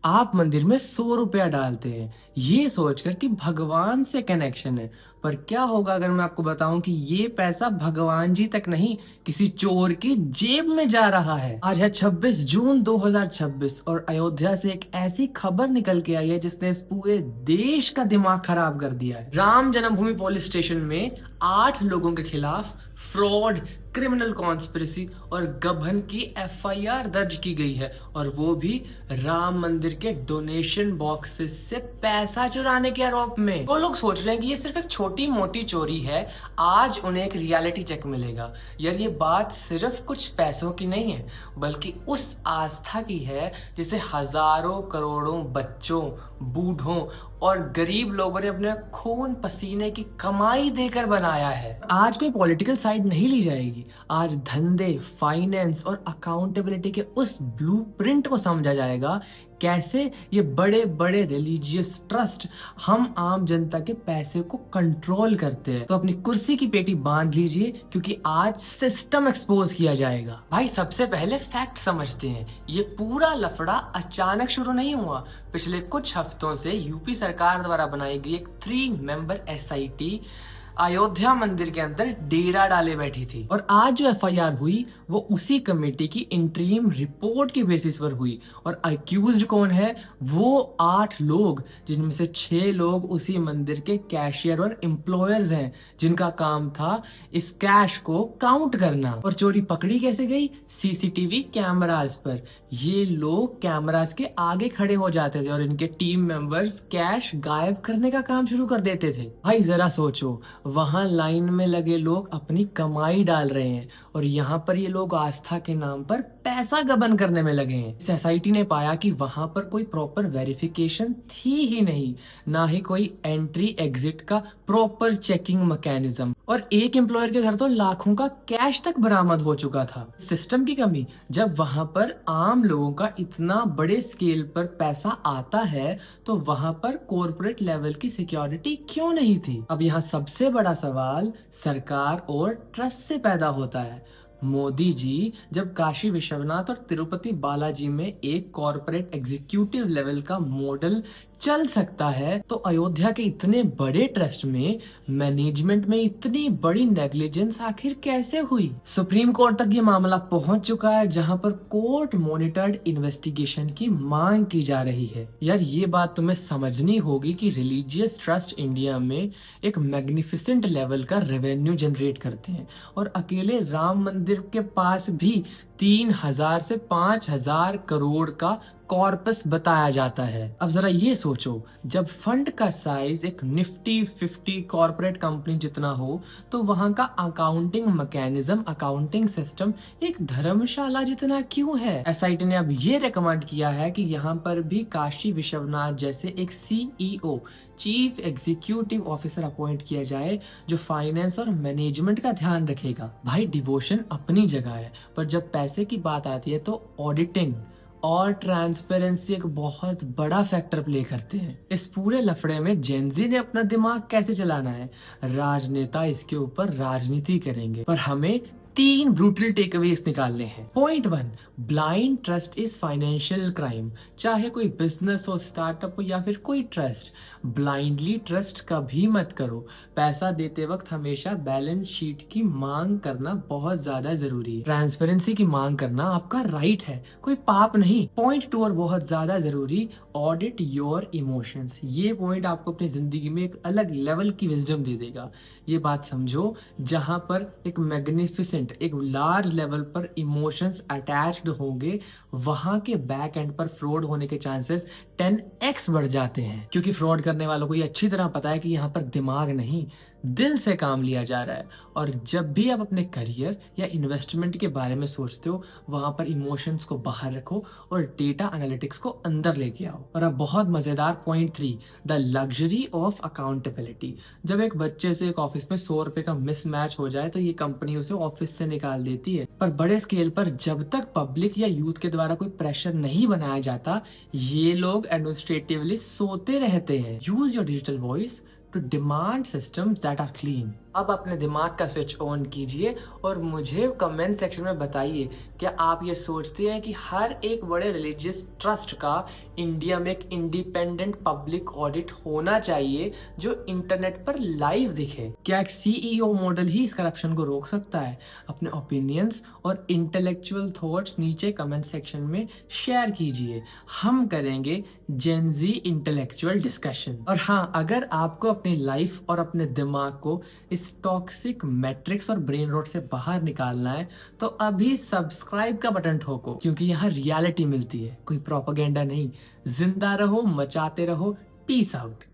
आप मंदिर में 100 रुपया डालते हैं ये सोचकर कि भगवान से कनेक्शन है। पर क्या होगा अगर मैं आपको बताऊं कि ये पैसा भगवान जी तक नहीं, किसी चोर की जेब में जा रहा है। आज है 26 जून 2026 और अयोध्या से एक ऐसी खबर निकल के आई है जिसने इस पूरे देश का दिमाग खराब कर दिया है। राम जन्मभूमि पुलिस स्टेशन में 8 लोगों के खिलाफ फ्रॉड, क्रिमिनल कॉन्स्पिरेसी और गबन की एफआईआर दर्ज की गई है, और वो भी राम मंदिर के डोनेशन बॉक्सेस से पैसा चुराने के आरोप में। वो लोग सोच रहे हैं कि ये सिर्फ एक छोटी मोटी चोरी है, आज उन्हें एक रियलिटी चेक मिलेगा। यार ये बात सिर्फ कुछ पैसों की नहीं है, बल्कि उस आस्था की है जिसे हजारों करोड़ों बच्चों, बूढ़ों और गरीब लोगों ने अपने खून पसीने की कमाई देकर बनाया है। आज कोई पॉलिटिकल साइड नहीं ली जाएगी, आज धंधे, फाइनेंस और अकाउंटेबिलिटी के उस ब्लूप्रिंट को समझा जाएगा, कैसे ये बड़े बड़े रिलीजियस ट्रस्ट हम आम जनता के पैसे को कंट्रोल करते हैं। तो अपनी कुर्सी की पेटी बांध लीजिए, क्योंकि आज सिस्टम एक्सपोज किया जाएगा। भाई सबसे पहले फैक्ट समझते हैं, ये पूरा लफड़ा अचानक शुरू नहीं हुआ। पिछले कुछ हफ्तों से यूपी सरकार द्वारा बनाई गई एक 3 मेंबर एसआईटी अयोध्या मंदिर के अंदर डेरा डाले बैठी थी, और आज जो एफआईआर हुई वो उसी कमेटी की इंटरीम रिपोर्ट के बेसिस पर हुई। और अक्यूज्ड कौन है? वो 8 लोग, जिनमें से 6 लोग उसी मंदिर के कैशियर और एम्प्लॉयर्स हैं, जिनका काम था इस कैश को काउंट करना। और चोरी पकड़ी कैसे गई? सीसीटीवी कैमरास पर। ये लोग कैमरास के आगे खड़े हो जाते थे और इनके टीम मेंबर्स कैश गायब करने का काम शुरू कर देते थे। भाई जरा सोचो, वहां लाइन में लगे लोग अपनी कमाई डाल रहे हैं, और यहाँ पर ये लोग आस्था के नाम पर पैसा गबन करने में लगे हैं। सोसाइटी ने पाया कि वहां पर कोई प्रॉपर वेरिफिकेशन थी ही नहीं, ना ही कोई एंट्री एग्जिट का प्रॉपर चेकिंग मैकेनिज्म, और एक एम्प्लॉयर के घर तो लाखों का कैश तक बरामद हो चुका था। सिस्टम की कमी, जब वहां पर आम लोगों का इतना बड़े स्केल पर पैसा आता है तो वहां पर कॉर्पोरेट लेवल की सिक्योरिटी क्यों नहीं थी? अब यहाँ सबसे बड़ा सवाल सरकार और ट्रस्ट से पैदा होता है। मोदी जी जब काशी विश्वनाथ और तिरुपति बालाजी में एक कॉर्पोरेट एग्जीक्यूटिव लेवल का मॉडल चल सकता है, तो अयोध्या के इतने बड़े ट्रस्ट में मैनेजमेंट में इतनी बड़ी नेग्लिजेंस आखिर कैसे हुई? सुप्रीम कोर्ट तक ये मामला पहुंच चुका है, जहां पर कोर्ट मॉनिटर्ड इन्वेस्टिगेशन की मांग की जा रही है। यार ये बात तुम्हें समझनी होगी कि रिलीजियस ट्रस्ट इंडिया में एक मैग्निफिसेंट लेवल का रेवेन्यू जनरेट करते हैं, और अकेले राम मंदिर के पास भी 3000 से 5000 करोड़ का कॉर्पस बताया जाता है। अब जरा ये सोचो, जब फंड का साइज एक निफ्टी 50 कॉर्पोरेट कंपनी जितना हो, तो वहां का अकाउंटिंग मैकेनिज्म, अकाउंटिंग सिस्टम एक धर्मशाला जितना क्यों है? एसआईटी ने अब ये रेकमेंड किया है कि यहाँ पर भी काशी विश्वनाथ जैसे एक CEO, chief executive officer appoint किया जाए, जो फाइनेंस और मैनेजमेंट का ध्यान रखेगा। भाई डिवोशन अपनी जगह है, पर जब पैसे की बात आती है तो ऑडिटिंग और ट्रांसपेरेंसी एक बहुत बड़ा फैक्टर प्ले करते हैं। इस पूरे लफड़े में जेनजी ने अपना दिमाग कैसे चलाना है? राजनेता इसके ऊपर राजनीति करेंगे, पर हमें 3 ब्रूटल टेकअवेज निकालने हैं। Point 1, blind trust is financial crime. चाहे कोई बिजनेस हो, स्टार्टअप हो या फिर कोई ट्रस्ट, ब्लाइंडली ट्रस्ट कभी मत करो। पैसा देते वक्त हमेशा बैलेंस शीट की मांग करना बहुत ज्यादा जरूरी है। ट्रांसपेरेंसी की मांग करना आपका राइट है, कोई पाप नहीं। पॉइंट 2 और बहुत ज्यादा जरूरी, ऑडिट योर इमोशंस। ये पॉइंट आपको अपनी जिंदगी में एक अलग लेवल की विजडम दे देगा। ये बात समझो, जहां पर एक मैग्निफिसेंट, एक लार्ज लेवल पर इमोशंस अटैच्ड होंगे, वहां के बैक एंड पर फ्रॉड होने के चांसेस 10x बढ़ जाते हैं, क्योंकि फ्रॉड करने वालों को ये अच्छी तरह पता है कि यहाँ पर दिमाग नहीं, दिल से काम लिया जा रहा है। और जब भी आप अपने करियर या इन्वेस्टमेंट के बारे में सोचते हो, वहां पर इमोशंस को बाहर रखो और डेटा एनालिटिक्स को अंदर लेके आओ। और अब बहुत मजेदार point 3, the luxury of accountability. जब एक बच्चे से एक ऑफिस में 100 रुपए का मिसमैच हो जाए तो ये कंपनी उसे ऑफिस से निकाल देती है, पर बड़े स्केल पर जब तक पब्लिक या यूथ के द्वारा कोई प्रेशर नहीं बनाया जाता, ये लोग एडमिनिस्ट्रेटिवली सोते रहते हैं। Use your digital voice to demand systems that are clean. अब अपने दिमाग का स्विच ऑन कीजिए और मुझे कमेंट सेक्शन में बताइए, क्या आप ये सोचते हैं कि हर एक बड़े रिलीजियस ट्रस्ट का इंडिया में एक इंडिपेंडेंट पब्लिक ऑडिट होना चाहिए जो इंटरनेट पर लाइव दिखे? क्या एक सीईओ मॉडल ही इस करप्शन को रोक सकता है? अपने ओपिनियंस और इंटेलेक्चुअल थॉट्स नीचे कमेंट सेक्शन में शेयर कीजिए। हम करेंगे जेनजी इंटेलेक्चुअल डिस्कशन। और हाँ, अगर आपको अपनी लाइफ और अपने दिमाग को इस टॉक्सिक मैट्रिक्स और ब्रेन रॉट से बाहर निकालना है, तो अभी सब्सक्राइब का बटन ठोको, क्योंकि यहाँ रियलिटी मिलती है, कोई प्रोपेगेंडा नहीं। जिंदा रहो, मचाते रहो। Peace out.